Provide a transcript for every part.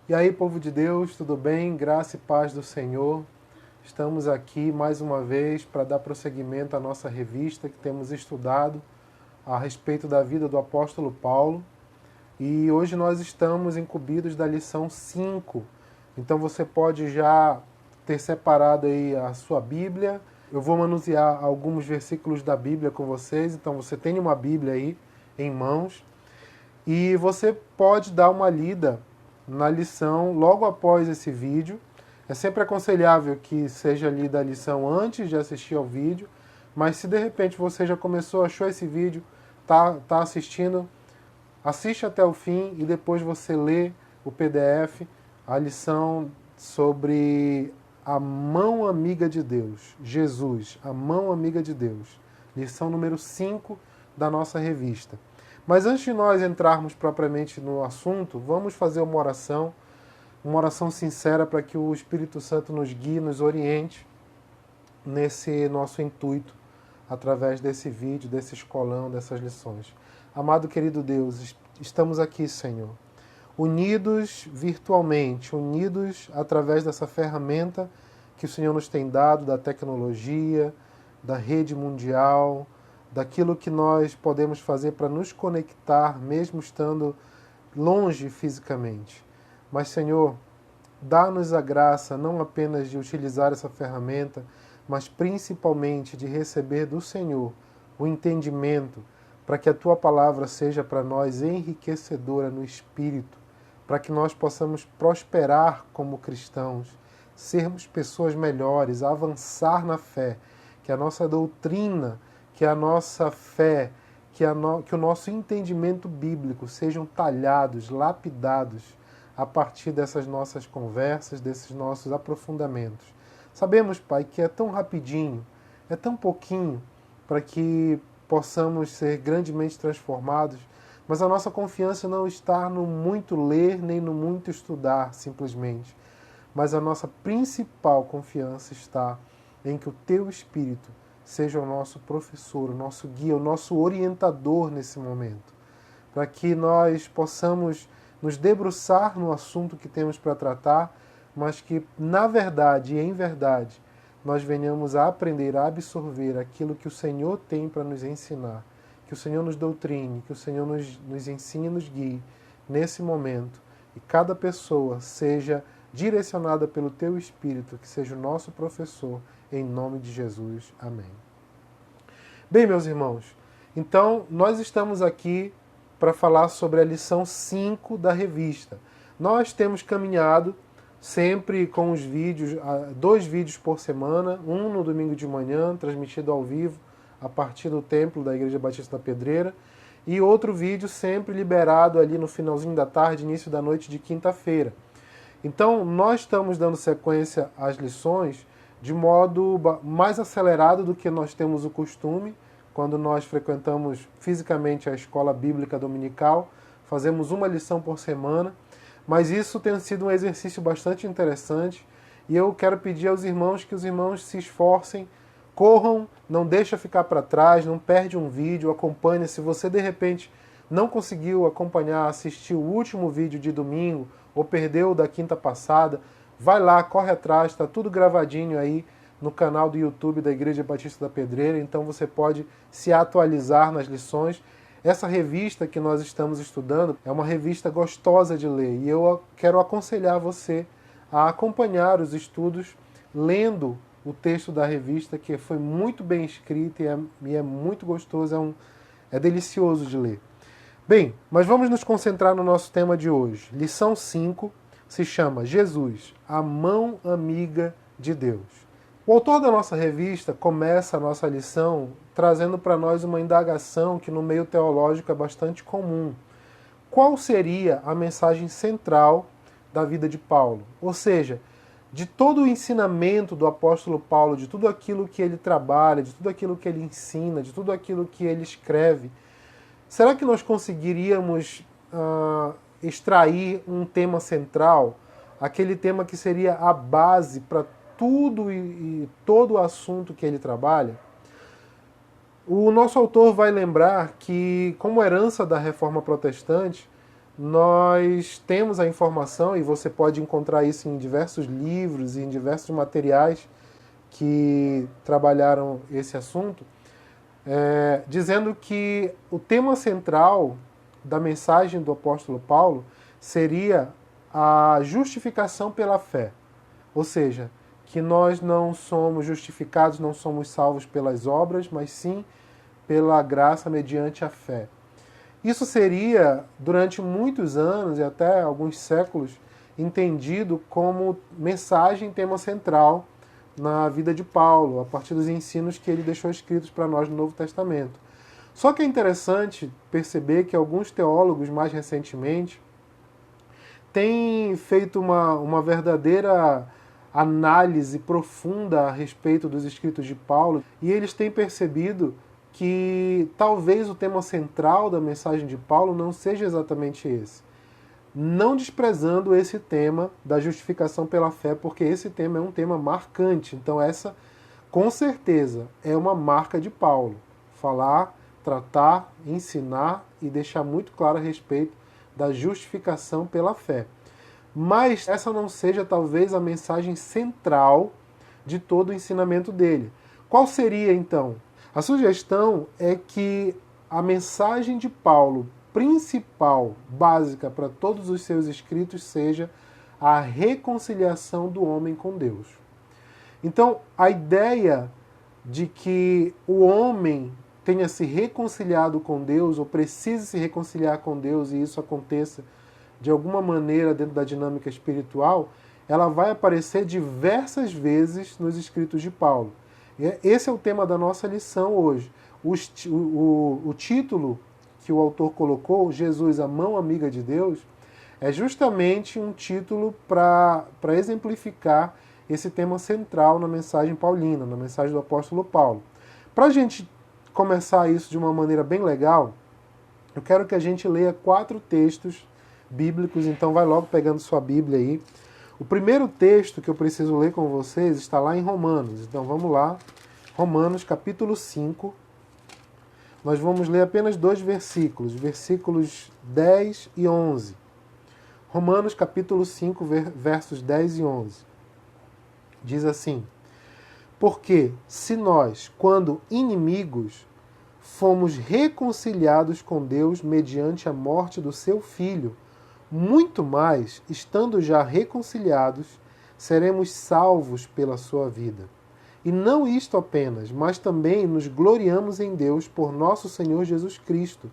E aí, povo de Deus, tudo bem? Graça e paz do Senhor. Estamos aqui mais uma vez para dar prosseguimento à nossa revista que temos estudado a respeito da vida do apóstolo Paulo. E hoje nós estamos incumbidos da lição 5. Então você pode já ter separado aí a sua Bíblia. Eu vou manusear alguns versículos da Bíblia com vocês. Então você tem uma Bíblia aí em mãos. E você pode dar uma lida na lição logo após esse vídeo. É sempre aconselhável que seja lida a lição antes de assistir ao vídeo, mas se de repente você já começou, achou esse vídeo, tá assistindo, assiste até o fim e depois você lê o PDF, a lição sobre a mão amiga de Deus, Jesus, a mão amiga de Deus. Lição número 5 da nossa revista. Mas antes de nós entrarmos propriamente no assunto, vamos fazer uma oração sincera para que o Espírito Santo nos guie, nos oriente nesse nosso intuito, através desse vídeo, desse escolão, dessas lições. Amado querido Deus, estamos aqui, Senhor, unidos virtualmente, unidos através dessa ferramenta que o Senhor nos tem dado, da tecnologia, da rede mundial, daquilo que nós podemos fazer para nos conectar, mesmo estando longe fisicamente. Mas, Senhor, dá-nos a graça não apenas de utilizar essa ferramenta, mas principalmente de receber do Senhor o entendimento para que a Tua palavra seja para nós enriquecedora no Espírito, para que nós possamos prosperar como cristãos, sermos pessoas melhores, avançar na fé, que a nossa doutrina, que a nossa fé, que o nosso entendimento bíblico sejam talhados, lapidados a partir dessas nossas conversas, desses nossos aprofundamentos. Sabemos, Pai, que é tão rapidinho, é tão pouquinho para que possamos ser grandemente transformados, mas a nossa confiança não está no muito ler nem no muito estudar, simplesmente. Mas a nossa principal confiança está em que o Teu Espírito seja o nosso professor, o nosso guia, o nosso orientador nesse momento, para que nós possamos nos debruçar no assunto que temos para tratar, mas que, na verdade e em verdade, nós venhamos a aprender, a absorver aquilo que o Senhor tem para nos ensinar, que o Senhor nos doutrine, que o Senhor nos ensine e nos guie nesse momento, e cada pessoa seja direcionada pelo Teu Espírito, que seja o nosso professor, em nome de Jesus. Amém. Bem, meus irmãos, então nós estamos aqui para falar sobre a lição 5 da revista. Nós temos caminhado sempre com os vídeos, 2 vídeos por semana, um no domingo de manhã, transmitido ao vivo a partir do templo da Igreja Batista da Pedreira, e outro vídeo sempre liberado ali no finalzinho da tarde, início da noite de quinta-feira. Então, nós estamos dando sequência às lições de modo mais acelerado do que nós temos o costume, quando nós frequentamos fisicamente a escola bíblica dominical, fazemos uma lição por semana, mas isso tem sido um exercício bastante interessante e eu quero pedir aos irmãos que os irmãos se esforcem, corram, não deixa ficar para trás, não perde um vídeo, acompanhe. Se você de repente não conseguiu acompanhar, assistir o último vídeo de domingo ou perdeu o da quinta passada, vai lá, corre atrás, está tudo gravadinho aí no canal do YouTube da Igreja Batista da Pedreira, então você pode se atualizar nas lições. Essa revista que nós estamos estudando é uma revista gostosa de ler e eu quero aconselhar você a acompanhar os estudos lendo o texto da revista, que foi muito bem escrito e é muito gostoso, é delicioso de ler. Bem, mas vamos nos concentrar no nosso tema de hoje. Lição 5 se chama Jesus, a mão amiga de Deus. O autor da nossa revista começa a nossa lição trazendo para nós uma indagação que no meio teológico é bastante comum. Qual seria a mensagem central da vida de Paulo? Ou seja, de todo o ensinamento do apóstolo Paulo, de tudo aquilo que ele trabalha, de tudo aquilo que ele ensina, de tudo aquilo que ele escreve, será que nós conseguiríamos extrair um tema central, aquele tema que seria a base para tudo e todo o assunto que ele trabalha? O nosso autor vai lembrar que, como herança da Reforma Protestante, nós temos a informação, e você pode encontrar isso em diversos livros e em diversos materiais que trabalharam esse assunto, dizendo que o tema central da mensagem do apóstolo Paulo seria a justificação pela fé. Ou seja, que nós não somos justificados, não somos salvos pelas obras, mas sim pela graça mediante a fé. Isso seria, durante muitos anos e até alguns séculos, entendido como mensagem, tema central na vida de Paulo, a partir dos ensinos que ele deixou escritos para nós no Novo Testamento. Só que é interessante perceber que alguns teólogos, mais recentemente, têm feito uma verdadeira análise profunda a respeito dos escritos de Paulo, e eles têm percebido que talvez o tema central da mensagem de Paulo não seja exatamente esse. Não desprezando esse tema da justificação pela fé, porque esse tema é um tema marcante. Então essa, com certeza, é uma marca de Paulo. Falar, tratar, ensinar e deixar muito claro a respeito da justificação pela fé. Mas essa não seja talvez a mensagem central de todo o ensinamento dele. Qual seria então? A sugestão é que a mensagem de Paulo principal, básica para todos os seus escritos, seja a reconciliação do homem com Deus. Então, a ideia de que o homem tenha se reconciliado com Deus, ou precise se reconciliar com Deus, e isso aconteça de alguma maneira dentro da dinâmica espiritual, ela vai aparecer diversas vezes nos escritos de Paulo. Esse é o tema da nossa lição hoje. O título que o autor colocou, Jesus, a mão amiga de Deus, é justamente um título para exemplificar esse tema central na mensagem paulina, na mensagem do apóstolo Paulo. Para a gente começar isso de uma maneira bem legal, eu quero que a gente leia 4 textos bíblicos, então vai logo pegando sua Bíblia aí. O primeiro texto que eu preciso ler com vocês está lá em Romanos, então vamos lá. Romanos capítulo 5, nós vamos ler apenas 2 versículos, versículos 10 e 11. Romanos capítulo 5, versos 10 e 11. Diz assim: porque se nós, quando inimigos, fomos reconciliados com Deus mediante a morte do seu Filho, muito mais, estando já reconciliados, seremos salvos pela sua vida. E não isto apenas, mas também nos gloriamos em Deus por nosso Senhor Jesus Cristo,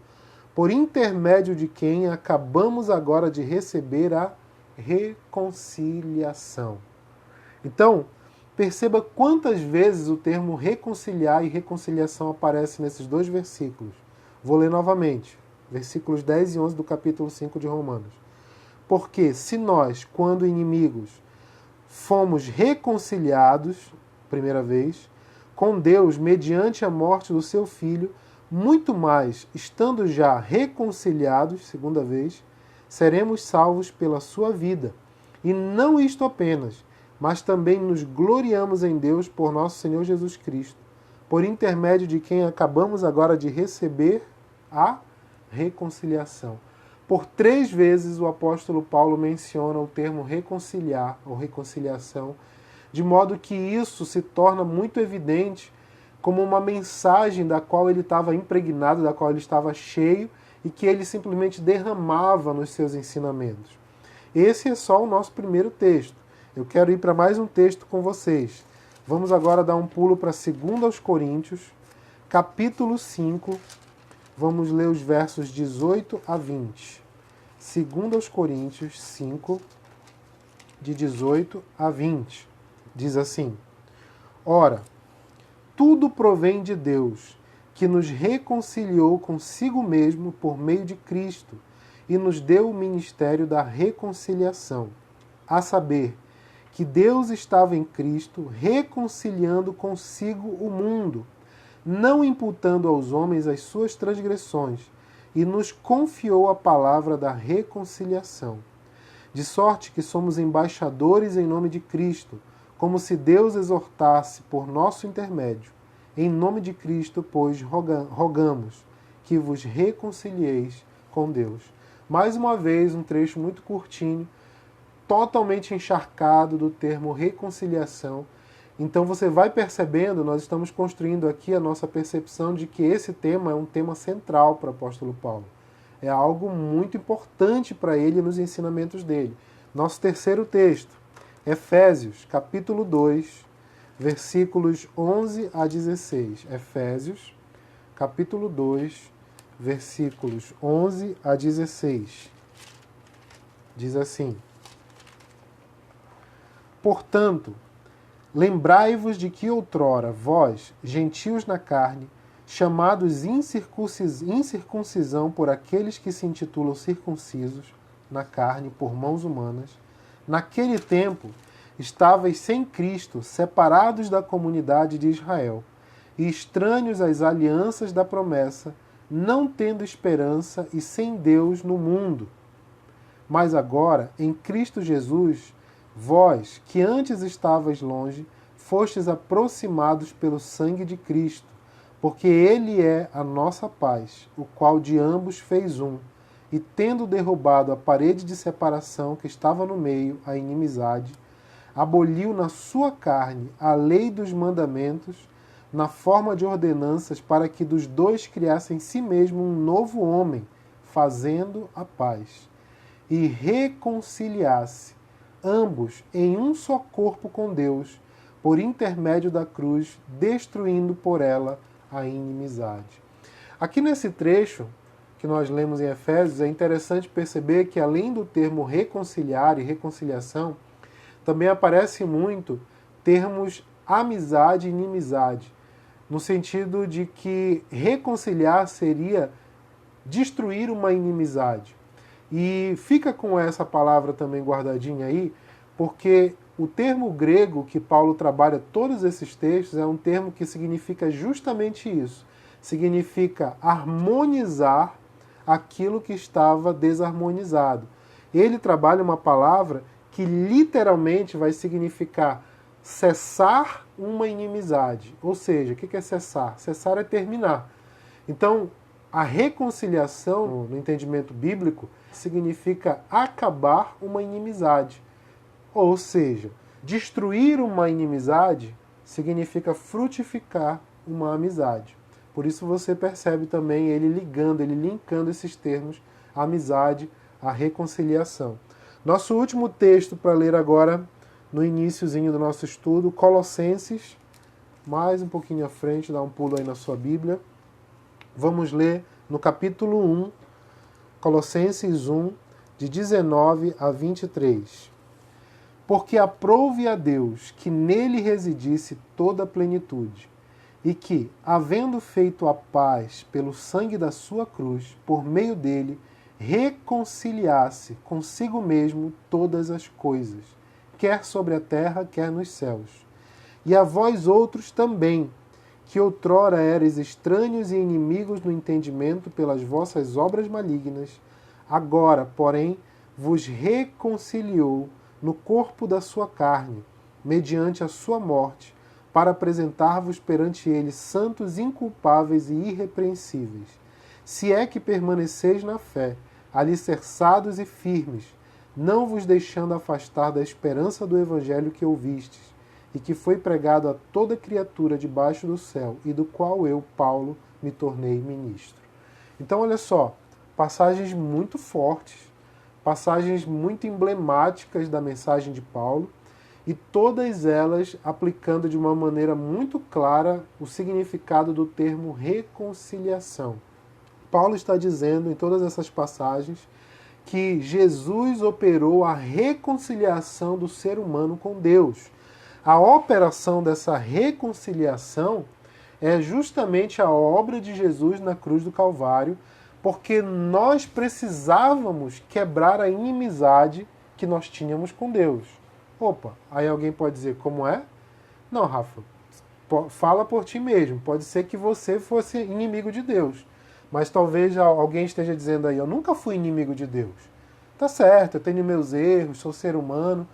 por intermédio de quem acabamos agora de receber a reconciliação. Então, perceba quantas vezes o termo reconciliar e reconciliação aparece nesses 2 versículos. Vou ler novamente, versículos 10 e 11 do capítulo 5 de Romanos. Porque se nós, quando inimigos, fomos reconciliados, primeira vez, com Deus mediante a morte do seu Filho, muito mais, estando já reconciliados, segunda vez, seremos salvos pela sua vida. E não isto apenas, mas também nos gloriamos em Deus por nosso Senhor Jesus Cristo, por intermédio de quem acabamos agora de receber a reconciliação. Por 3 vezes o apóstolo Paulo menciona o termo reconciliar ou reconciliação, de modo que isso se torna muito evidente como uma mensagem da qual ele estava impregnado, da qual ele estava cheio e que ele simplesmente derramava nos seus ensinamentos. Esse é só o nosso primeiro texto. Eu quero ir para mais um texto com vocês. Vamos agora dar um pulo para 2 Coríntios, capítulo 5. Vamos ler os versos 18 a 20. 2 Coríntios 5, de 18 a 20. Diz assim: ora, tudo provém de Deus, que nos reconciliou consigo mesmo por meio de Cristo e nos deu o ministério da reconciliação, a saber, que Deus estava em Cristo reconciliando consigo o mundo, não imputando aos homens as suas transgressões, e nos confiou a palavra da reconciliação. De sorte que somos embaixadores em nome de Cristo, como se Deus exortasse por nosso intermédio. Em nome de Cristo, pois, rogamos que vos reconcilieis com Deus. Mais uma vez, um trecho muito curtinho, totalmente encharcado do termo reconciliação. Então você vai percebendo, nós estamos construindo aqui a nossa percepção de que esse tema é um tema central para o apóstolo Paulo. É algo muito importante para ele nos ensinamentos dele. Nosso terceiro texto, Efésios, capítulo 2, versículos 11 a 16. Efésios, capítulo 2, versículos 11 a 16. Diz assim: Portanto, lembrai-vos de que outrora vós, gentios na carne, chamados incircuncisão por aqueles que se intitulam circuncisos na carne por mãos humanas, naquele tempo estavais sem Cristo, separados da comunidade de Israel, e estranhos às alianças da promessa, não tendo esperança e sem Deus no mundo. Mas agora, em Cristo Jesus, vós, que antes estavais longe, fostes aproximados pelo sangue de Cristo, porque Ele é a nossa paz, o qual de ambos fez um, e tendo derrubado a parede de separação que estava no meio, a inimizade, aboliu na sua carne a lei dos mandamentos, na forma de ordenanças, para que dos dois criasse em si mesmo um novo homem, fazendo a paz, e reconciliasse ambos em um só corpo com Deus, por intermédio da cruz, destruindo por ela a inimizade. Aqui nesse trecho que nós lemos em Efésios, é interessante perceber que além do termo reconciliar e reconciliação, também aparece muito termos amizade e inimizade, no sentido de que reconciliar seria destruir uma inimizade. E fica com essa palavra também guardadinha aí, porque o termo grego que Paulo trabalha todos esses textos é um termo que significa justamente isso. Significa harmonizar aquilo que estava desarmonizado. Ele trabalha uma palavra que literalmente vai significar cessar uma inimizade. Ou seja, o que é cessar? Cessar é terminar. Então, a reconciliação, no entendimento bíblico, significa acabar uma inimizade. Ou seja, destruir uma inimizade significa frutificar uma amizade. Por isso você percebe também ele linkando esses termos, a amizade, a reconciliação. Nosso último texto para ler agora, no iniciozinho do nosso estudo, Colossenses, mais um pouquinho à frente, dá um pulo aí na sua Bíblia. Vamos ler no capítulo 1, Colossenses 1, de 19 a 23. Porque aprouve a Deus que nele residisse toda a plenitude, e que, havendo feito a paz pelo sangue da sua cruz, por meio dele, reconciliasse consigo mesmo todas as coisas, quer sobre a terra, quer nos céus. E a vós outros também, que outrora erais estranhos e inimigos no entendimento pelas vossas obras malignas, agora, porém, vos reconciliou no corpo da sua carne, mediante a sua morte, para apresentar-vos perante ele santos, inculpáveis e irrepreensíveis, se é que permaneceis na fé, alicerçados e firmes, não vos deixando afastar da esperança do evangelho que ouvistes, e que foi pregado a toda criatura debaixo do céu, e do qual eu, Paulo, me tornei ministro. Então, olha só, passagens muito fortes, passagens muito emblemáticas da mensagem de Paulo, e todas elas aplicando de uma maneira muito clara o significado do termo reconciliação. Paulo está dizendo em todas essas passagens que Jesus operou a reconciliação do ser humano com Deus. A operação dessa reconciliação é justamente a obra de Jesus na cruz do Calvário, porque nós precisávamos quebrar a inimizade que nós tínhamos com Deus. Opa, aí alguém pode dizer, como é? Não, Rafa, fala por ti mesmo. Pode ser que você fosse inimigo de Deus, mas talvez alguém esteja dizendo aí, eu nunca fui inimigo de Deus. Tá certo, eu tenho meus erros, sou ser humano,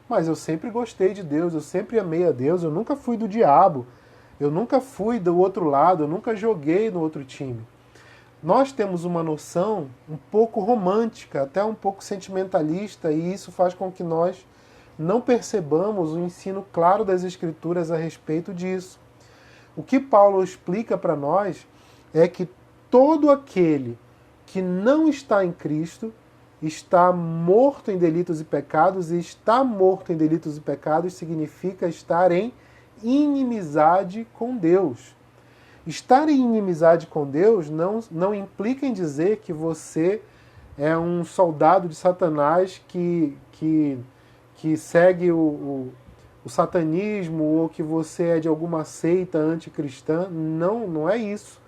mas eu sempre gostei de Deus, eu sempre amei a Deus, eu nunca fui do diabo, eu nunca fui do outro lado, eu nunca joguei no outro time. Nós temos uma noção um pouco romântica, até um pouco sentimentalista, e isso faz com que nós não percebamos o ensino claro das Escrituras a respeito disso. O que Paulo explica para nós é que todo aquele que não está em Cristo está morto em delitos e pecados, e estar morto em delitos e pecados significa estar em inimizade com Deus. Estar em inimizade com Deus não implica em dizer que você é um soldado de Satanás que segue o satanismo, ou que você é de alguma seita anticristã. Não, não é isso.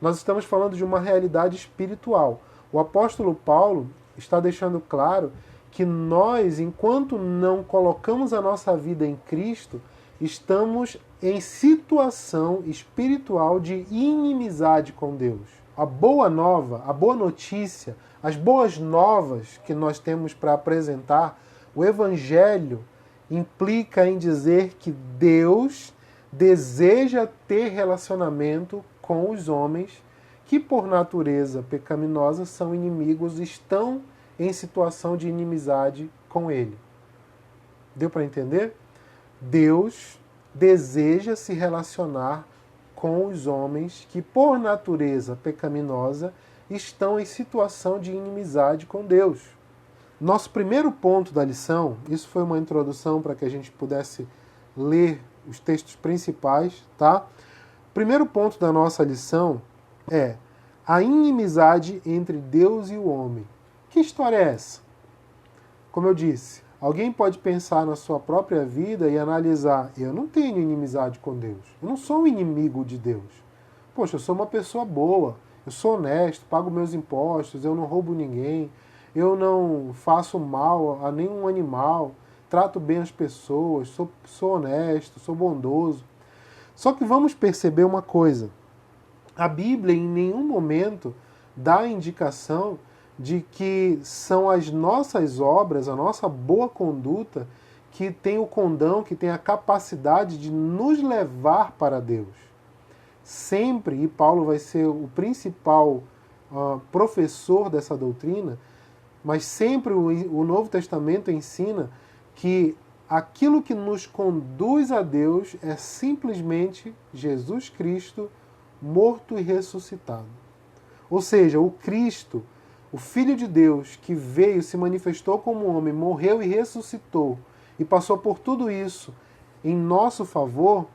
Nós estamos falando de uma realidade espiritual. O apóstolo Paulo está deixando claro que nós, enquanto não colocamos a nossa vida em Cristo, estamos em situação espiritual de inimizade com Deus. A boa nova, a boa notícia, as boas novas que nós temos para apresentar, o Evangelho implica em dizer que Deus deseja ter relacionamento com os homens que, por natureza pecaminosa, são inimigos, estão em situação de inimizade com Ele. Deu para entender? Deus deseja se relacionar com os homens que, por natureza pecaminosa, estão em situação de inimizade com Deus. Nosso primeiro ponto da lição, isso foi uma introdução para que a gente pudesse ler os textos principais, tá? O primeiro ponto da nossa lição é a inimizade entre Deus e o homem. Que história é essa? Como eu disse, alguém pode pensar na sua própria vida e analisar: eu não tenho inimizade com Deus, eu não sou um inimigo de Deus. Poxa, eu sou uma pessoa boa, eu sou honesto, pago meus impostos, eu não roubo ninguém, eu não faço mal a nenhum animal, trato bem as pessoas, sou honesto, sou bondoso. Só que vamos perceber uma coisa: a Bíblia em nenhum momento dá a indicação de que são as nossas obras, a nossa boa conduta, que tem o condão, que tem a capacidade de nos levar para Deus. Sempre, e Paulo vai ser o principal professor dessa doutrina, mas sempre o Novo Testamento ensina que aquilo que nos conduz a Deus é simplesmente Jesus Cristo morto e ressuscitado. Ou seja, o Cristo, o Filho de Deus, que veio, se manifestou como homem, morreu e ressuscitou, e passou por tudo isso em nosso favor,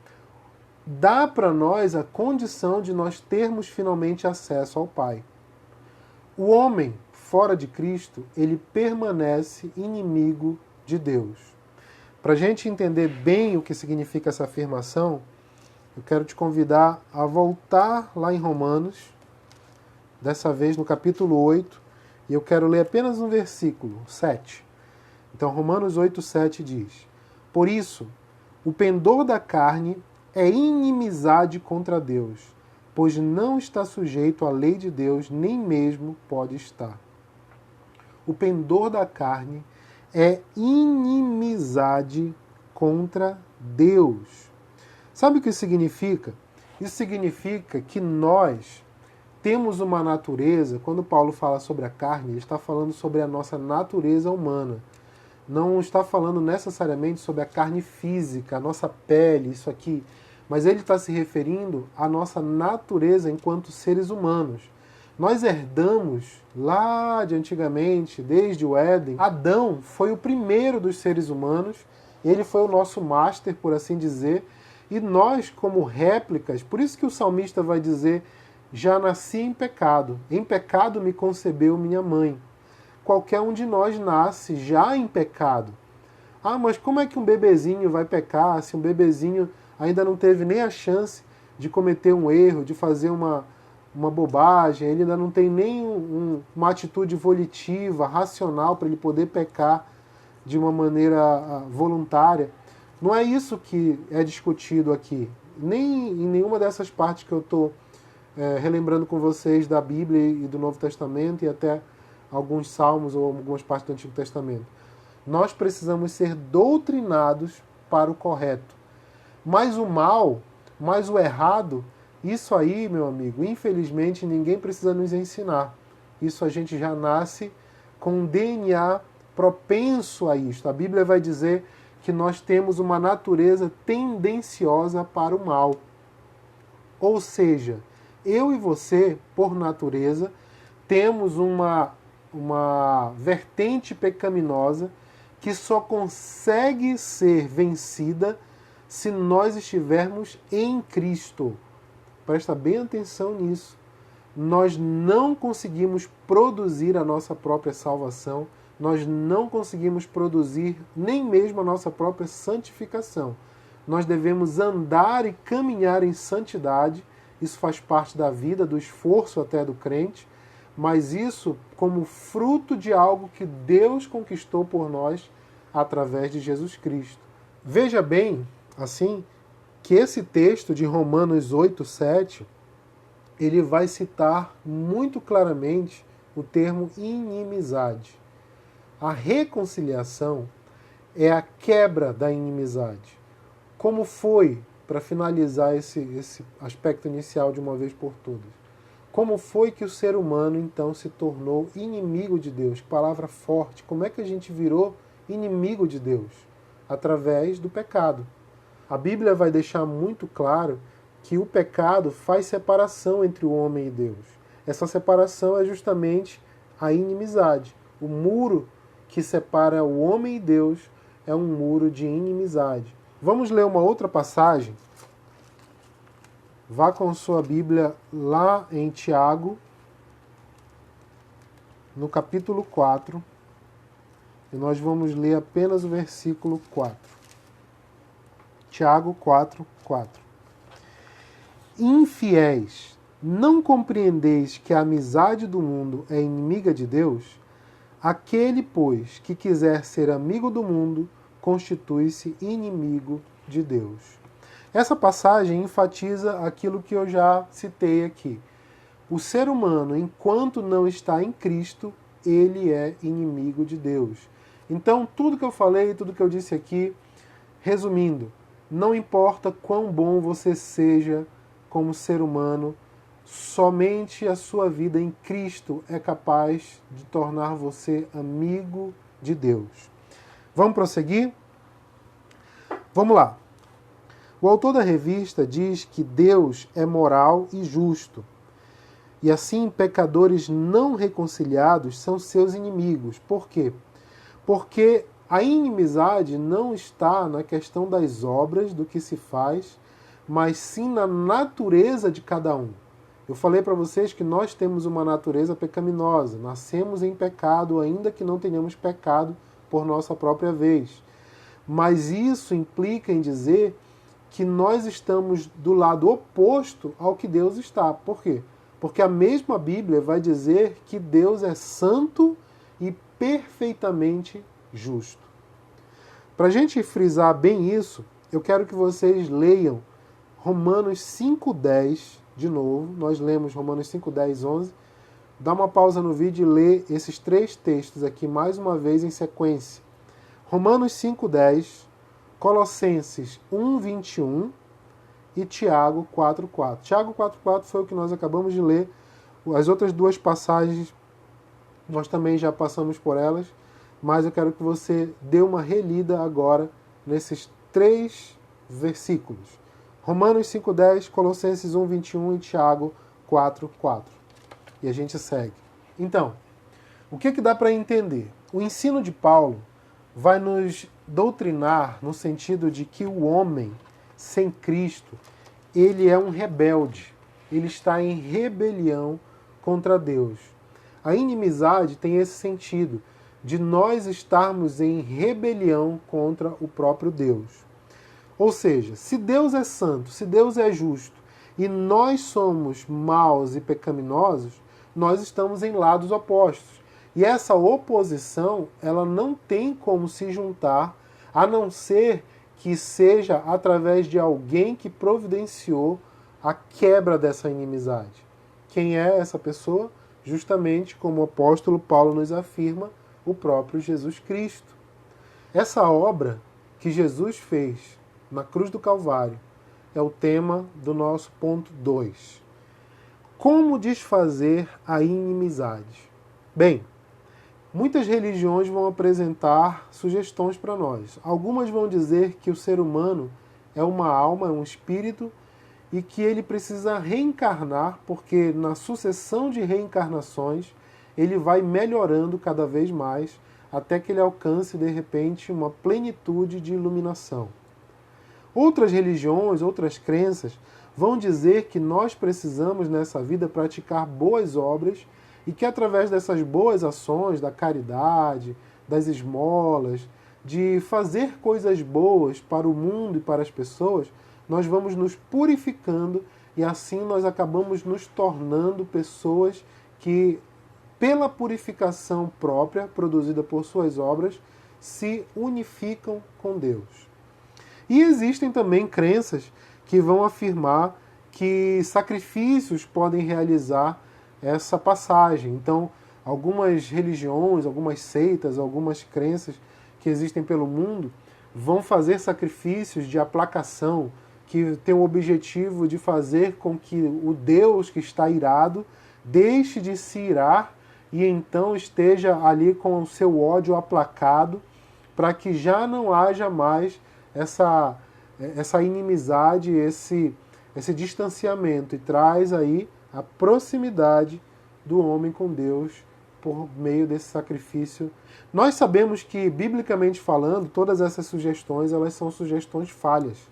dá para nós a condição de nós termos finalmente acesso ao Pai. O homem, fora de Cristo, ele permanece inimigo de Deus. Para a gente entender bem o que significa essa afirmação, eu quero te convidar a voltar lá em Romanos, dessa vez no capítulo 8, e eu quero ler apenas um versículo, 7. Então, Romanos 8, 7 diz: por isso, o pendor da carne é inimizade contra Deus, pois não está sujeito à lei de Deus, nem mesmo pode estar. O pendor da carne é inimizade contra Deus. Sabe o que isso significa? Isso significa que nós temos uma natureza. Quando Paulo fala sobre a carne, ele está falando sobre a nossa natureza humana. Não está falando necessariamente sobre a carne física, a nossa pele, isso aqui. Mas ele está se referindo à nossa natureza enquanto seres humanos. Nós herdamos lá de antigamente, desde o Éden. Adão foi o primeiro dos seres humanos, ele foi o nosso master, por assim dizer, e nós, como réplicas, por isso que o salmista vai dizer: já nasci em pecado me concebeu minha mãe. Qualquer um de nós nasce já em pecado. Ah, mas como é que um bebezinho vai pecar se um bebezinho ainda não teve nem a chance de cometer um erro, de fazer uma bobagem, ele ainda não tem nem uma atitude volitiva, racional, para ele poder pecar de uma maneira voluntária? Não é isso que é discutido aqui. Nem em nenhuma dessas partes que eu estou relembrando com vocês da Bíblia e do Novo Testamento, e até alguns salmos ou algumas partes do Antigo Testamento. Nós precisamos ser doutrinados para o correto. Mas o mal, mas o errado, Isso aí, meu amigo, infelizmente ninguém precisa nos ensinar. Isso a gente já nasce com um DNA propenso a isto. A Bíblia vai dizer que nós temos uma natureza tendenciosa para o mal. Ou seja, eu e você, por natureza, temos uma vertente pecaminosa que só consegue ser vencida se nós estivermos em Cristo. Presta bem atenção nisso. Nós não conseguimos produzir a nossa própria salvação, nós não conseguimos produzir nem mesmo a nossa própria santificação. Nós devemos andar e caminhar em santidade, isso faz parte da vida, do esforço até do crente, mas isso como fruto de algo que Deus conquistou por nós através de Jesus Cristo. Veja bem, assim, que esse texto de Romanos 8:7, ele vai citar muito claramente o termo inimizade. A reconciliação é a quebra da inimizade. Como foi, para finalizar esse aspecto inicial de uma vez por todas, como foi que o ser humano então se tornou inimigo de Deus? Que palavra forte! Como é que a gente virou inimigo de Deus? Através do pecado. A Bíblia vai deixar muito claro que o pecado faz separação entre o homem e Deus. Essa separação é justamente a inimizade. O muro que separa o homem e Deus é um muro de inimizade. Vamos ler uma outra passagem? Vá com sua Bíblia lá em Tiago, no capítulo 4, e nós vamos ler apenas o versículo 4. Tiago 4:4. Infiéis, não compreendeis que a amizade do mundo é inimiga de Deus? Aquele, pois, que quiser ser amigo do mundo, constitui-se inimigo de Deus. Essa passagem enfatiza aquilo que eu já citei aqui. O ser humano, enquanto não está em Cristo, ele é inimigo de Deus. Então, tudo que eu falei, tudo que eu disse aqui, resumindo, não importa quão bom você seja como ser humano, somente a sua vida em Cristo é capaz de tornar você amigo de Deus. Vamos prosseguir? Vamos lá. O autor da revista diz que Deus é moral e justo. E assim, pecadores não reconciliados são seus inimigos. Por quê? Porque a inimizade não está na questão das obras, do que se faz, mas sim na natureza de cada um. Eu falei para vocês que nós temos uma natureza pecaminosa, nascemos em pecado, ainda que não tenhamos pecado por nossa própria vez. Mas isso implica em dizer que nós estamos do lado oposto ao que Deus está. Por quê? Porque a mesma Bíblia vai dizer que Deus é santo e perfeitamente justo. Para a gente frisar bem isso, eu quero que vocês leiam Romanos 5:10 de novo. Nós lemos Romanos 5:10, 11. Dá uma pausa no vídeo e lê esses três textos aqui mais uma vez em sequência. Romanos 5:10, Colossenses 1:21 e Tiago 4:4. Tiago 4:4 foi o que nós acabamos de ler. As outras duas passagens, nós também já passamos por elas, mas eu quero que você dê uma relida agora nesses três versículos. Romanos 5:10, Colossenses 1:21 e Tiago 4:4. E a gente segue. Então, o que dá para entender? O ensino de Paulo vai nos doutrinar no sentido de que o homem sem Cristo, ele é um rebelde. Ele está em rebelião contra Deus. A inimizade tem esse sentido de nós estarmos em rebelião contra o próprio Deus. Ou seja, se Deus é santo, se Deus é justo e nós somos maus e pecaminosos, nós estamos em lados opostos. E essa oposição, ela não tem como se juntar, a não ser que seja através de alguém que providenciou a quebra dessa inimizade. Quem é essa pessoa? Justamente como o apóstolo Paulo nos afirma, o próprio Jesus Cristo. Essa obra que Jesus fez na cruz do Calvário, é o tema do nosso ponto 2. Como desfazer a inimizade? Bem, muitas religiões vão apresentar sugestões para nós. Algumas vão dizer que o ser humano é uma alma, é um espírito, e que ele precisa reencarnar, porque na sucessão de reencarnações ele vai melhorando cada vez mais, até que ele alcance, de repente, uma plenitude de iluminação. Outras religiões, outras crenças, vão dizer que nós precisamos nessa vida praticar boas obras e que através dessas boas ações, da caridade, das esmolas, de fazer coisas boas para o mundo e para as pessoas, nós vamos nos purificando e assim nós acabamos nos tornando pessoas que, pela purificação própria, produzida por suas obras, se unificam com Deus. E existem também crenças que vão afirmar que sacrifícios podem realizar essa passagem. Então, algumas religiões, algumas seitas, algumas crenças que existem pelo mundo vão fazer sacrifícios de aplacação, que tem o objetivo de fazer com que o Deus que está irado deixe de se irar e então esteja ali com o seu ódio aplacado, para que já não haja mais essa inimizade, esse distanciamento, e traz aí a proximidade do homem com Deus por meio desse sacrifício. Nós sabemos que, biblicamente falando, todas essas sugestões, elas são sugestões falhas.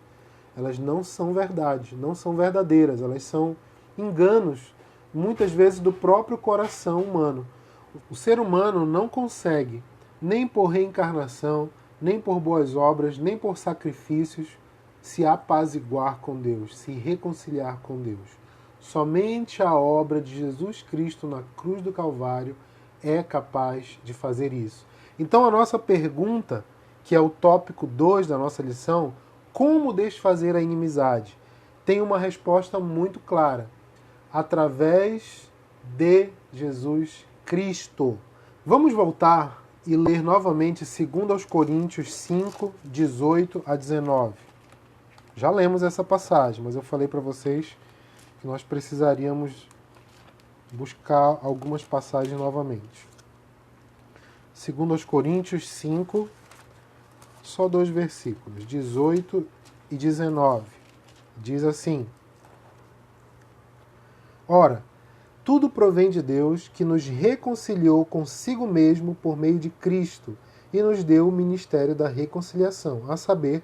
Elas não são verdade, não são verdadeiras, elas são enganos, muitas vezes do próprio coração humano. O ser humano não consegue, nem por reencarnação, nem por boas obras, nem por sacrifícios, se apaziguar com Deus, se reconciliar com Deus. Somente a obra de Jesus Cristo na cruz do Calvário é capaz de fazer isso. Então a nossa pergunta, que é o tópico 2 da nossa lição, como desfazer a inimizade, tem uma resposta muito clara: através de Jesus Cristo. Vamos voltar e ler novamente 2 Coríntios 5, 18 a 19. Já lemos essa passagem, mas eu falei para vocês que nós precisaríamos buscar algumas passagens novamente. 2 Coríntios 5, só 2 versículos, 18 e 19. Diz assim: Ora, tudo provém de Deus, que nos reconciliou consigo mesmo por meio de Cristo e nos deu o ministério da reconciliação, a saber,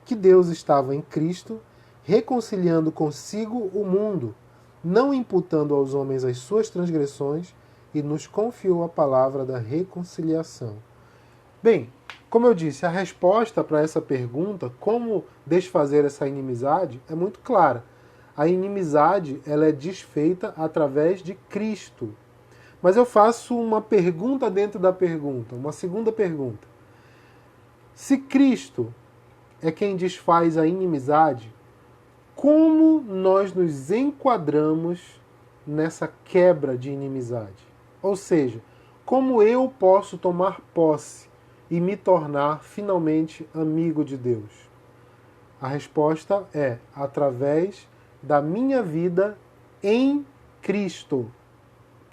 que Deus estava em Cristo, reconciliando consigo o mundo, não imputando aos homens as suas transgressões, e nos confiou a palavra da reconciliação. Bem, como eu disse, a resposta para essa pergunta, como desfazer essa inimizade, é muito clara. A inimizade, ela é desfeita através de Cristo. Mas eu faço uma pergunta dentro da pergunta, uma segunda pergunta. Se Cristo é quem desfaz a inimizade, como nós nos enquadramos nessa quebra de inimizade? Ou seja, como eu posso tomar posse e me tornar finalmente amigo de Deus? A resposta é através da minha vida em Cristo.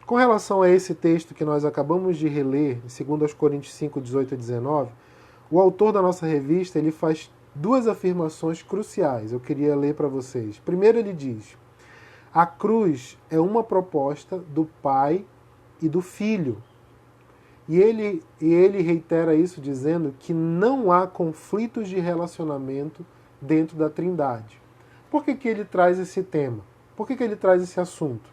Com relação a esse texto que nós acabamos de reler, em 2 Coríntios 5, 18 e 19, o autor da nossa revista ele faz duas afirmações cruciais. Eu queria ler para vocês. Primeiro ele diz: a cruz é uma proposta do Pai e do Filho. E ele reitera isso dizendo que não há conflitos de relacionamento dentro da Trindade. Por que ele traz esse tema? Por que ele traz esse assunto?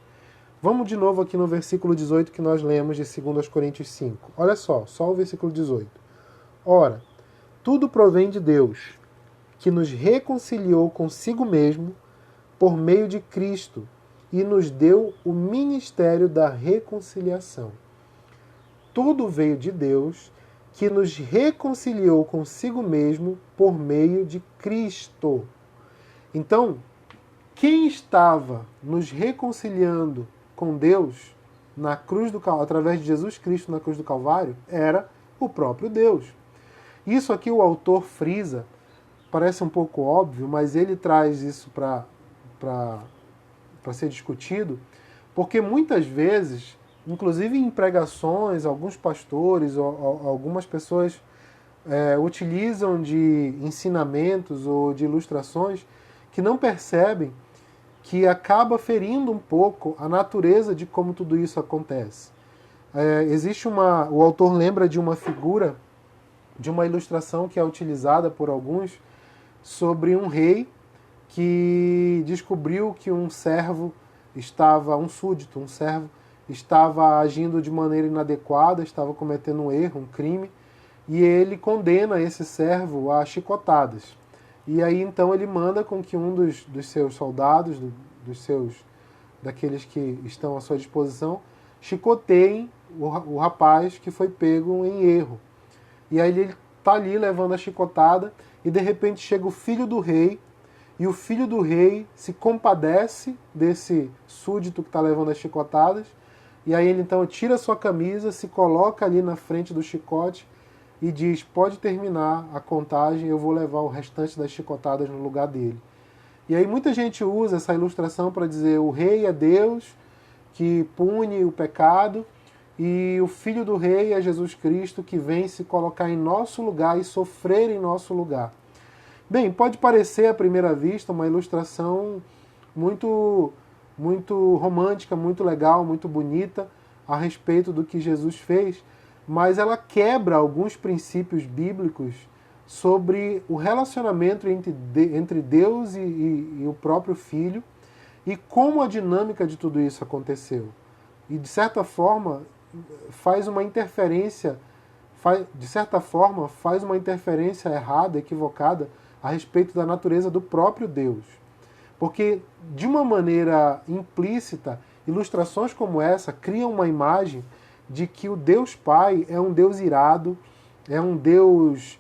Vamos de novo aqui no versículo 18 que nós lemos de 2 Coríntios 5. Olha só o versículo 18. Ora, tudo provém de Deus, que nos reconciliou consigo mesmo por meio de Cristo e nos deu o ministério da reconciliação. Tudo veio de Deus, que nos reconciliou consigo mesmo por meio de Cristo. Então, quem estava nos reconciliando com Deus na cruz do Calvário, através de Jesus Cristo na cruz do Calvário, era o próprio Deus. Isso aqui o autor frisa parece um pouco óbvio, mas ele traz isso para ser discutido, porque muitas vezes, inclusive em pregações, alguns pastores ou algumas pessoas utilizam de ensinamentos ou de ilustrações que não percebem que acaba ferindo um pouco a natureza de como tudo isso acontece. O autor lembra de uma figura, de uma ilustração que é utilizada por alguns, sobre um rei que descobriu que um servo um súdito, um servo, estava agindo de maneira inadequada, estava cometendo um erro, um crime, e ele condena esse servo a chicotadas. E aí então ele manda com que um dos seus soldados, daqueles que estão à sua disposição, chicoteiem o rapaz que foi pego em erro. E aí ele está ali levando a chicotada e de repente chega o filho do rei, e o filho do rei se compadece desse súdito que está levando as chicotadas, e aí ele então tira a sua camisa, se coloca ali na frente do chicote e diz: pode terminar a contagem, eu vou levar o restante das chicotadas no lugar dele. E aí muita gente usa essa ilustração para dizer: o rei é Deus que pune o pecado, e o filho do rei é Jesus Cristo que vem se colocar em nosso lugar e sofrer em nosso lugar. Bem, pode parecer à primeira vista uma ilustração muito romântica, muito legal, muito bonita a respeito do que Jesus fez, mas ela quebra alguns princípios bíblicos sobre o relacionamento entre Deus e o próprio Filho e como a dinâmica de tudo isso aconteceu. E, de certa forma, faz uma interferência errada, equivocada, a respeito da natureza do próprio Deus. Porque, de uma maneira implícita, ilustrações como essa criam uma imagem de que o Deus Pai é um Deus irado, é um Deus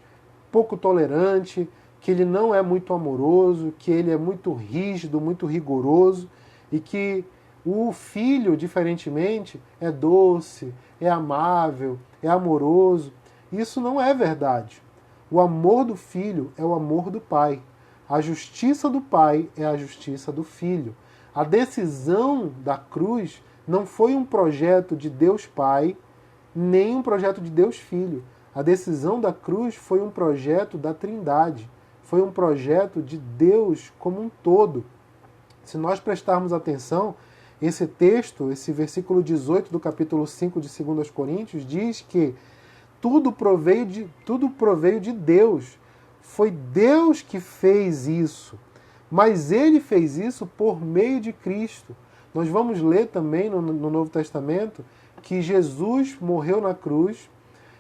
pouco tolerante, que ele não é muito amoroso, que ele é muito rígido, muito rigoroso, e que o Filho, diferentemente, é doce, é amável, é amoroso. Isso não é verdade. O amor do Filho é o amor do Pai. A justiça do Pai é a justiça do Filho. A decisão da cruz não foi um projeto de Deus Pai, nem um projeto de Deus Filho. A decisão da cruz foi um projeto da Trindade. Foi um projeto de Deus como um todo. Se nós prestarmos atenção, esse texto, esse versículo 18 do capítulo 5 de 2 Coríntios, diz que tudo proveio de Deus. Foi Deus que fez isso. Mas ele fez isso por meio de Cristo. Nós vamos ler também no Novo Testamento que Jesus morreu na cruz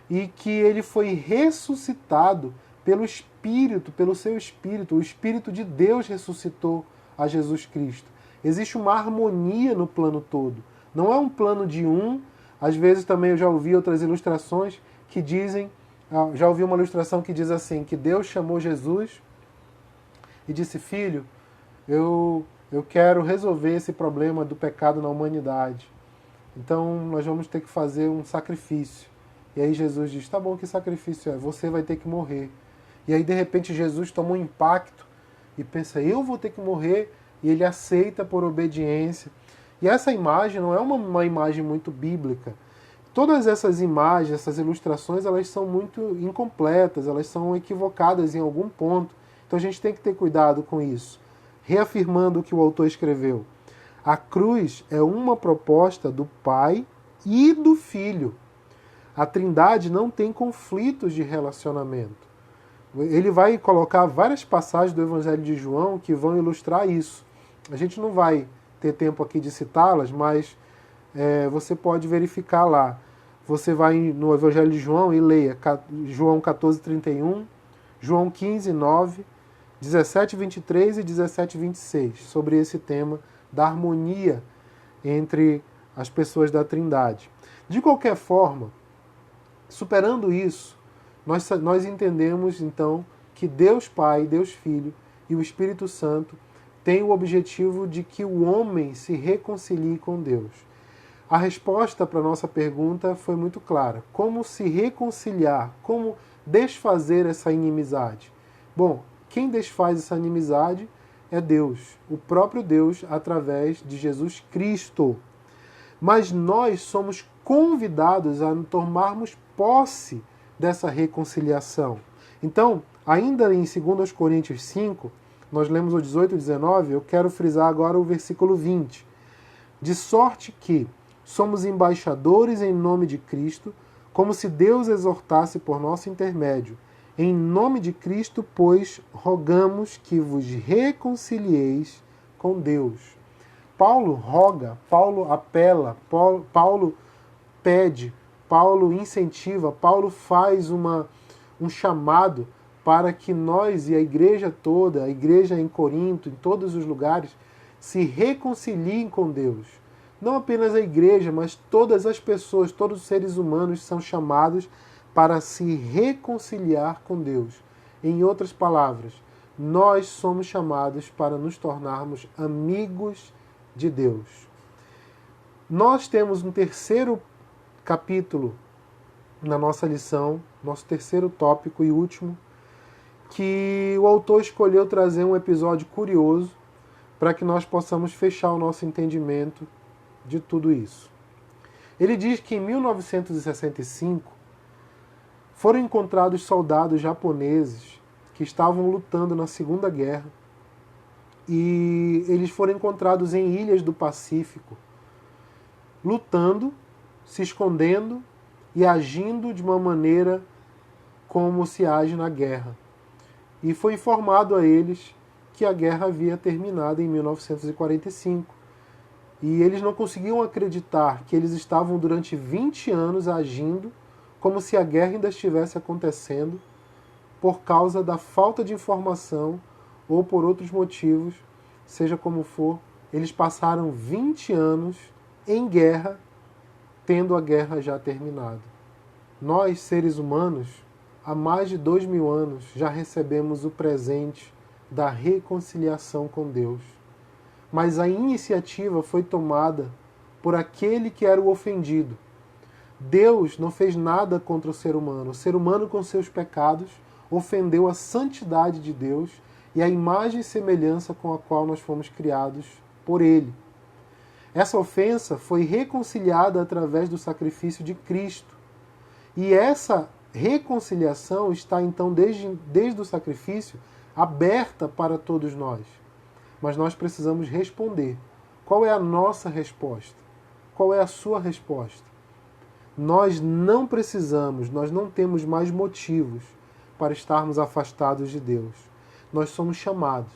e que ele foi ressuscitado pelo Espírito, pelo seu Espírito. O Espírito de Deus ressuscitou a Jesus Cristo. Existe uma harmonia no plano todo. Não é um plano de um. Às vezes também eu já ouvi outras ilustrações que dizem, já ouvi uma ilustração que diz assim, que Deus chamou Jesus e disse: filho, eu quero resolver esse problema do pecado na humanidade. Então nós vamos ter que fazer um sacrifício. E aí Jesus diz: tá bom, que sacrifício é? Você vai ter que morrer. E aí de repente Jesus toma um impacto e pensa: eu vou ter que morrer? E ele aceita por obediência. E essa imagem não é uma imagem muito bíblica. Todas essas imagens, essas ilustrações, elas são muito incompletas, elas são equivocadas em algum ponto. Então a gente tem que ter cuidado com isso. Reafirmando o que o autor escreveu. A cruz é uma proposta do Pai e do Filho. A Trindade não tem conflitos de relacionamento. Ele vai colocar várias passagens do Evangelho de João que vão ilustrar isso. A gente não vai ter tempo aqui de citá-las, mas você pode verificar lá. Você vai no Evangelho de João e leia João 14:31, João 15:9, 17:23 e 17:26, sobre esse tema da harmonia entre as pessoas da Trindade. De qualquer forma, superando isso, nós entendemos então que Deus Pai, Deus Filho e o Espírito Santo têm o objetivo de que o homem se reconcilie com Deus. A resposta para a nossa pergunta foi muito clara. Como se reconciliar? Como desfazer essa inimizade? Bom, quem desfaz essa inimizade é Deus, o próprio Deus, através de Jesus Cristo. Mas nós somos convidados a tomarmos posse dessa reconciliação. Então, ainda em 2 Coríntios 5, nós lemos o 18 e 19, eu quero frisar agora o versículo 20. De sorte que somos embaixadores em nome de Cristo, como se Deus exortasse por nosso intermédio. Em nome de Cristo, pois, rogamos que vos reconcilieis com Deus. Paulo roga, Paulo apela, Paulo pede, Paulo incentiva, Paulo faz um chamado para que nós e a igreja toda, a igreja em Corinto, em todos os lugares, se reconciliem com Deus. Não apenas a igreja, mas todas as pessoas, todos os seres humanos são chamados para se reconciliar com Deus. Em outras palavras, nós somos chamados para nos tornarmos amigos de Deus. Nós temos um terceiro capítulo na nossa lição, nosso terceiro tópico e último, que o autor escolheu trazer um episódio curioso para que nós possamos fechar o nosso entendimento de tudo isso. Ele diz que em 1965 foram encontrados soldados japoneses que estavam lutando na Segunda Guerra e eles foram encontrados em ilhas do Pacífico, lutando, se escondendo e agindo de uma maneira como se age na guerra. E foi informado a eles que a guerra havia terminado em 1945. E eles não conseguiam acreditar que eles estavam durante 20 anos agindo como se a guerra ainda estivesse acontecendo por causa da falta de informação ou por outros motivos, seja como for, eles passaram 20 anos em guerra, tendo a guerra já terminado. Nós, seres humanos, há mais de 2000 anos já recebemos o presente da reconciliação com Deus. Mas a iniciativa foi tomada por aquele que era o ofendido. Deus não fez nada contra o ser humano. O ser humano, com seus pecados, ofendeu a santidade de Deus e a imagem e semelhança com a qual nós fomos criados por Ele. Essa ofensa foi reconciliada através do sacrifício de Cristo. E essa reconciliação está, então, desde o sacrifício, aberta para todos nós. Mas nós precisamos responder. Qual é a nossa resposta? Qual é a sua resposta? Nós não precisamos, nós não temos mais motivos para estarmos afastados de Deus. Nós somos chamados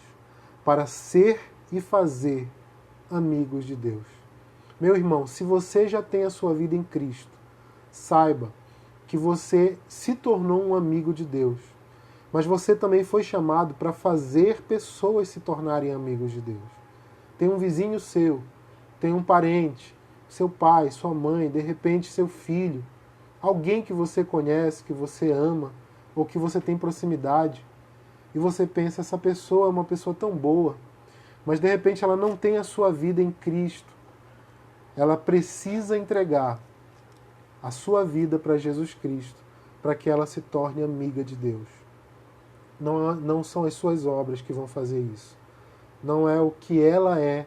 para ser e fazer amigos de Deus. Meu irmão, se você já tem a sua vida em Cristo, saiba que você se tornou um amigo de Deus. Mas você também foi chamado para fazer pessoas se tornarem amigos de Deus. Tem um vizinho seu, tem um parente, seu pai, sua mãe, de repente seu filho, alguém que você conhece, que você ama, ou que você tem proximidade, e você pensa, essa pessoa é uma pessoa tão boa, mas de repente ela não tem a sua vida em Cristo. Ela precisa entregar a sua vida para Jesus Cristo, para que ela se torne amiga de Deus. Não são as suas obras que vão fazer isso. Não é o que ela é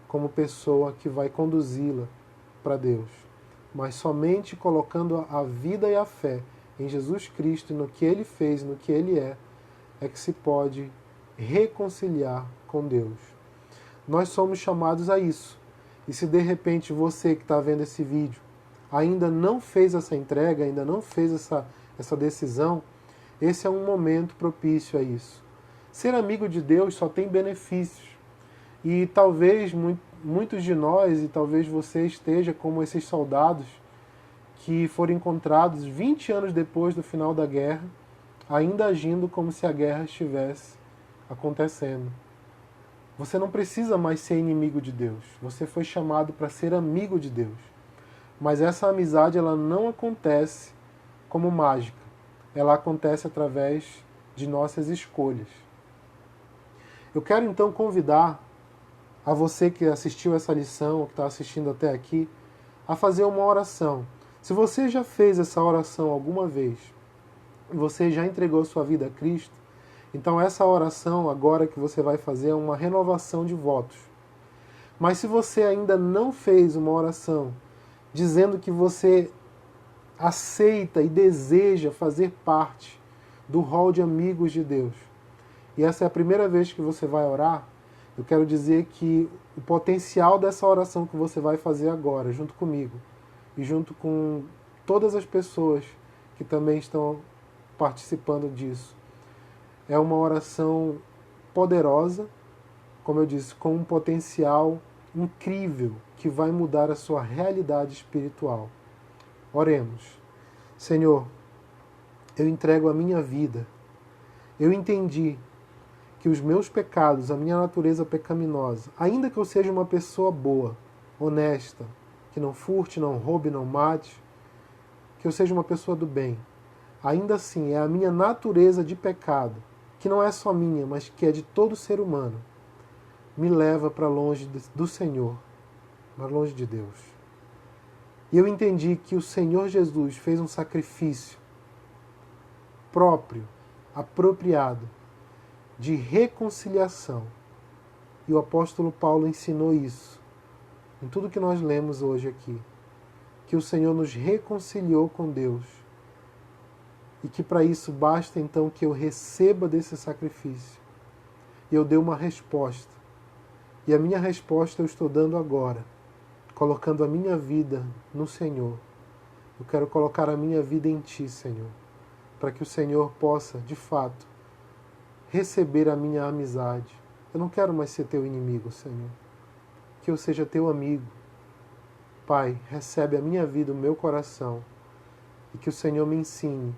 como pessoa que vai conduzi-la para Deus. Mas somente colocando a vida e a fé em Jesus Cristo, no que Ele fez, no que Ele é que se pode reconciliar com Deus. Nós somos chamados a isso. E se de repente você que está vendo esse vídeo ainda não fez essa entrega, ainda não fez essa decisão, esse é um momento propício a isso. Ser amigo de Deus só tem benefícios. E talvez muitos de nós, e talvez você esteja como esses soldados que foram encontrados 20 anos depois do final da guerra, ainda agindo como se a guerra estivesse acontecendo. Você não precisa mais ser inimigo de Deus. Você foi chamado para ser amigo de Deus. Mas essa amizade ela não acontece como mágica. Ela acontece através de nossas escolhas. Eu quero então convidar a você que assistiu essa lição, ou que está assistindo até aqui, a fazer uma oração. Se você já fez essa oração alguma vez, e você já entregou sua vida a Cristo, Então essa oração agora que você vai fazer é uma renovação de votos. Mas se você ainda não fez uma oração dizendo que você aceita e deseja fazer parte do hall de amigos de Deus, e essa é a primeira vez que você vai orar, eu quero dizer que o potencial dessa oração que você vai fazer agora, junto comigo, e junto com todas as pessoas que também estão participando disso, é uma oração poderosa, como eu disse, com um potencial incrível que vai mudar a sua realidade espiritual. Oremos. Senhor, eu entrego a minha vida. Eu entendi que os meus pecados, a minha natureza pecaminosa, ainda que eu seja uma pessoa boa, honesta, que não furte, não roube, não mate, que eu seja uma pessoa do bem, ainda assim é a minha natureza de pecado, que não é só minha, mas que é de todo ser humano, me leva para longe do Senhor, para longe de Deus. E eu entendi que o Senhor Jesus fez um sacrifício próprio, apropriado, de reconciliação. E o apóstolo Paulo ensinou isso em tudo que nós lemos hoje aqui. Que o Senhor nos reconciliou com Deus. E que para isso basta então que eu receba desse sacrifício. E eu dei uma resposta. E a minha resposta eu estou dando agora, colocando a minha vida no Senhor. Eu quero colocar a minha vida em Ti, Senhor, para que o Senhor possa, de fato, receber a minha amizade. Eu não quero mais ser Teu inimigo, Senhor. Que eu seja Teu amigo. Pai, recebe a minha vida, o meu coração, e que o Senhor me ensine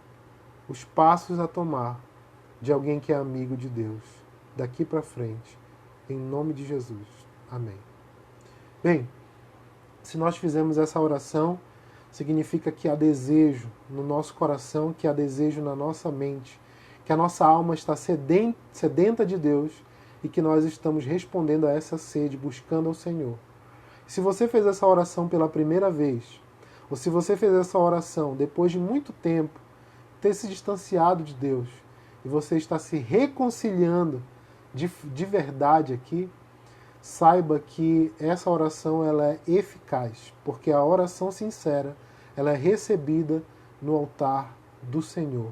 os passos a tomar de alguém que é amigo de Deus, daqui para frente, em nome de Jesus. Amém. Bem, se nós fizermos essa oração, significa que há desejo no nosso coração, que há desejo na nossa mente, que a nossa alma está sedenta de Deus e que nós estamos respondendo a essa sede, buscando ao Senhor. Se você fez essa oração pela primeira vez, ou se você fez essa oração depois de muito tempo, ter se distanciado de Deus, e você está se reconciliando de verdade aqui, saiba que essa oração ela é eficaz, porque a oração sincera ela é recebida no altar do Senhor.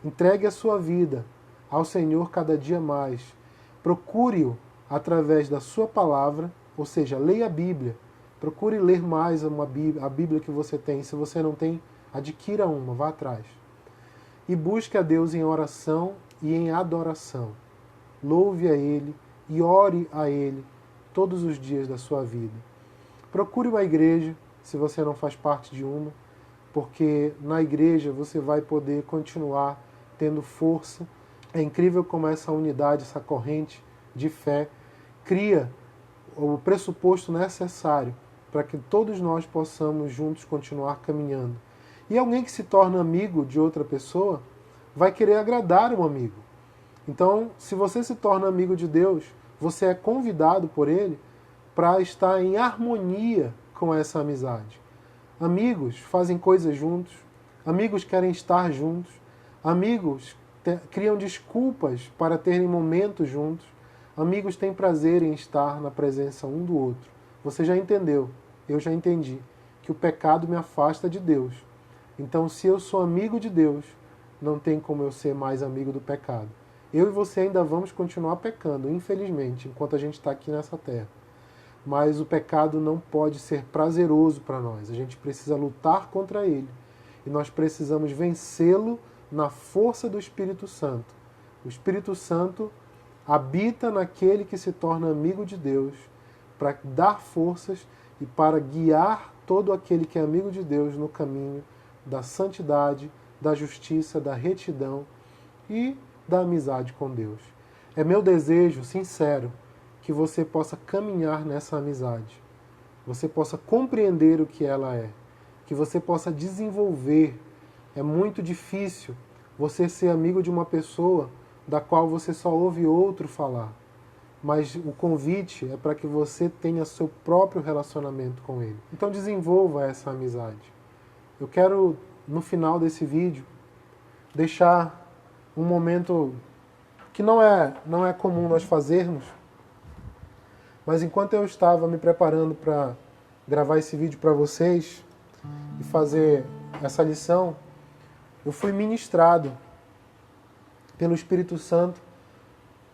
Entregue a sua vida ao Senhor cada dia mais. Procure-o através da sua palavra, ou seja, leia a Bíblia. Procure ler mais a Bíblia que você tem. Se você não tem, adquira uma, vá atrás. E busque a Deus em oração e em adoração. Louve a Ele e ore a Ele todos os dias da sua vida. Procure uma igreja, se você não faz parte de uma, porque na igreja você vai poder continuar tendo força. É incrível como essa unidade, essa corrente de fé cria o pressuposto necessário para que todos nós possamos juntos continuar caminhando. E alguém que se torna amigo de outra pessoa vai querer agradar o amigo. Então, se você se torna amigo de Deus, você é convidado por Ele para estar em harmonia com essa amizade. Amigos fazem coisas juntos, amigos querem estar juntos, amigos criam desculpas para terem momentos juntos, amigos têm prazer em estar na presença um do outro. Você já entendeu, eu já entendi, que o pecado me afasta de Deus. Então, se eu sou amigo de Deus, não tem como eu ser mais amigo do pecado. Eu e você ainda vamos continuar pecando, infelizmente, enquanto a gente está aqui nessa terra. Mas o pecado não pode ser prazeroso para nós. A gente precisa lutar contra ele. E nós precisamos vencê-lo na força do Espírito Santo. O Espírito Santo habita naquele que se torna amigo de Deus para dar forças e para guiar todo aquele que é amigo de Deus no caminho da santidade, da justiça, da retidão e da amizade com Deus. É meu desejo sincero que você possa caminhar nessa amizade, você possa compreender o que ela é, que você possa desenvolver. É muito difícil você ser amigo de uma pessoa da qual você só ouve outro falar, mas o convite é para que você tenha seu próprio relacionamento com ele. Então desenvolva essa amizade. Eu quero, no final desse vídeo, deixar um momento que não é comum nós fazermos, mas enquanto eu estava me preparando para gravar esse vídeo para vocês e fazer essa lição, eu fui ministrado pelo Espírito Santo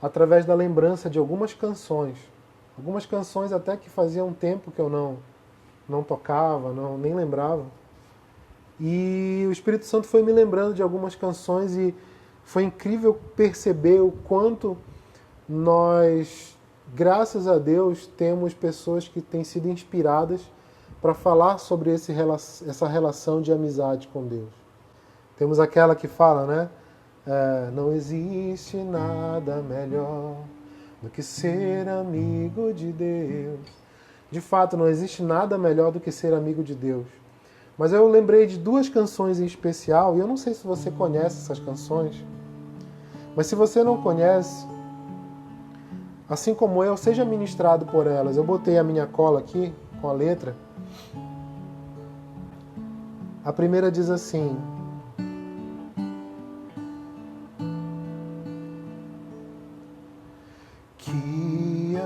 através da lembrança de algumas canções até que fazia um tempo que eu não tocava, nem lembrava. E o Espírito Santo foi me lembrando de algumas canções e foi incrível perceber o quanto nós, graças a Deus, temos pessoas que têm sido inspiradas para falar sobre essa relação de amizade com Deus. Temos aquela que fala, né? Não existe nada melhor do que ser amigo de Deus. De fato, não existe nada melhor do que ser amigo de Deus. Mas eu lembrei de duas canções em especial, e eu não sei se você conhece essas canções, mas se você não conhece, assim como eu, seja ministrado por elas. Eu botei a minha cola aqui, com a letra. A primeira diz assim: que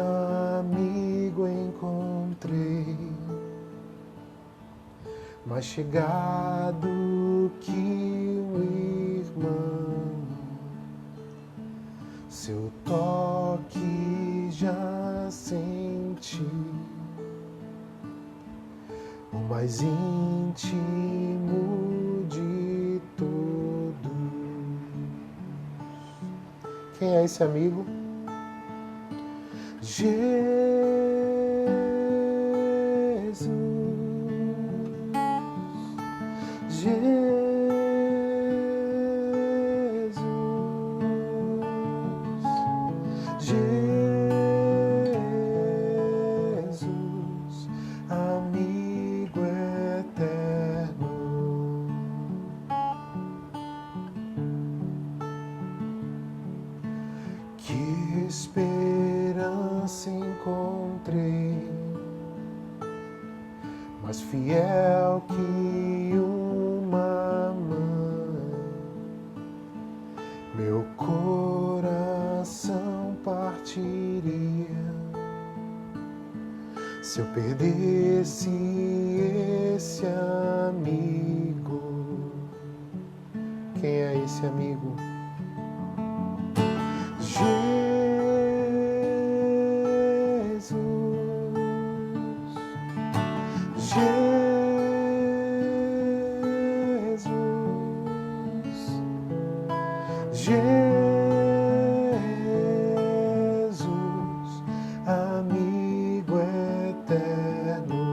amigo encontrei, mais chegado que um irmão, seu toque já senti, o mais íntimo de todos. Quem é esse amigo? Jesus, Jesus, Jesus, amigo eterno. Que esperança encontrei, mais fiel que uma mãe, meu coração partiria se eu perdesse esse amigo. Quem é esse amigo? Jesus, Jesus, Jesus, amigo eterno.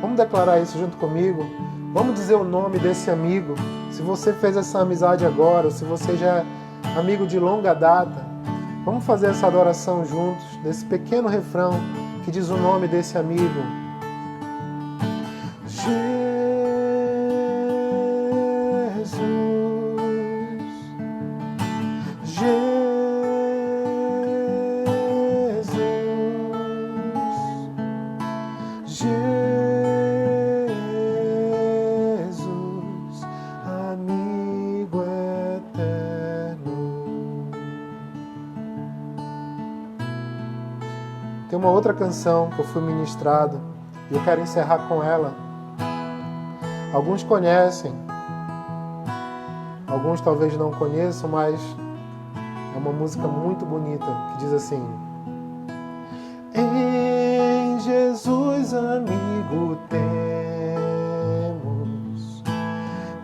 Vamos declarar isso junto comigo? Vamos dizer o nome desse amigo. Se você fez essa amizade agora, ou se você já é amigo de longa data, vamos fazer essa adoração juntos, desse pequeno refrão que diz o nome desse amigo. Jesus, Jesus, Jesus, amigo eterno. Tem uma outra canção que eu fui ministrado e eu quero encerrar com ela. Alguns conhecem, alguns talvez não conheçam, mas é uma música muito bonita que diz assim: em Jesus, amigo, temos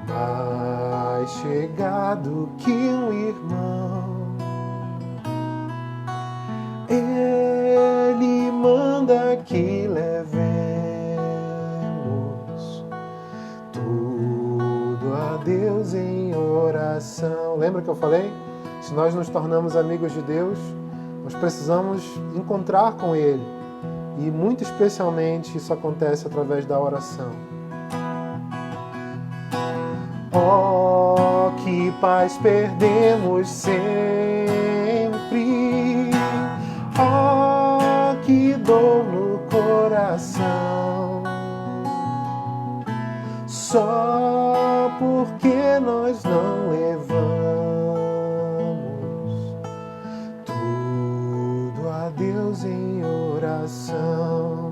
mais chegado que um irmão. Ele manda que levemos tudo a Deus em oração. Lembra que eu falei? Se nós nos tornamos amigos de Deus, nós precisamos encontrar com Ele. E muito especialmente isso acontece através da oração. Oh, que paz perdemos sempre. Oh, que dor no coração. Só porque nós não levamos tudo a Deus em oração.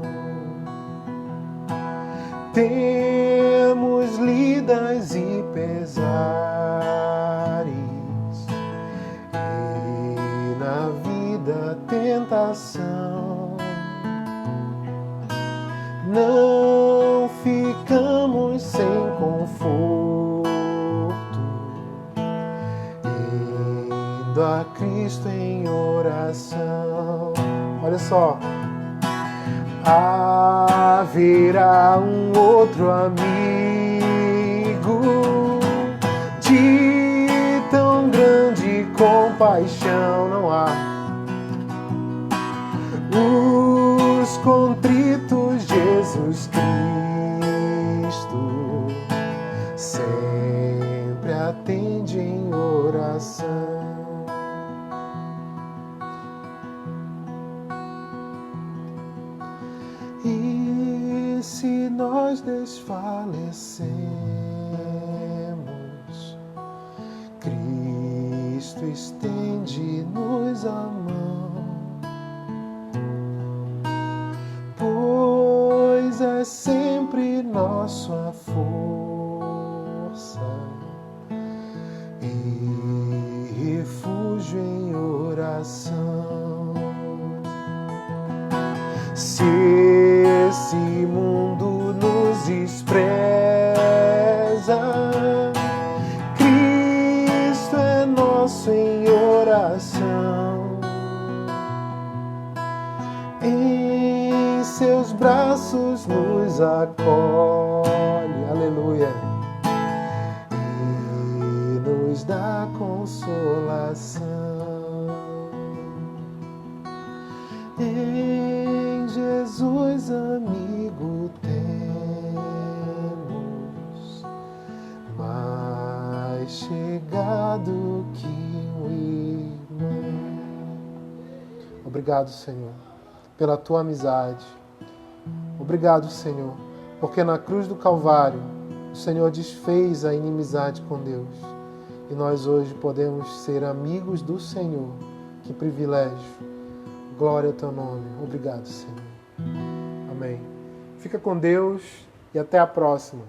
Temos lidas e pesares, e na vida tentação. Não ficamos sem conforto, indo a Cristo em oração. Olha só. Haverá um outro amigo de tão grande compaixão, não há. Os contritos Jesus Cristo sempre atende em oração. E se nós desfalecemos, Cristo estende-nos a mão, pois é sempre nossa força e refúgio em oração. Se esse mundo nos despreza, Cristo é nosso em oração. Em seus braços nos acolhe, aleluia, e nos dá consolação. Em Jesus, amigo, temos mais chegado que um irmão. Obrigado, Senhor, pela tua amizade. Obrigado, Senhor, porque na cruz do Calvário o Senhor desfez a inimizade com Deus e nós hoje podemos ser amigos do Senhor. Que privilégio! Glória ao teu nome. Obrigado, Senhor. Amém. Fica com Deus e até a próxima.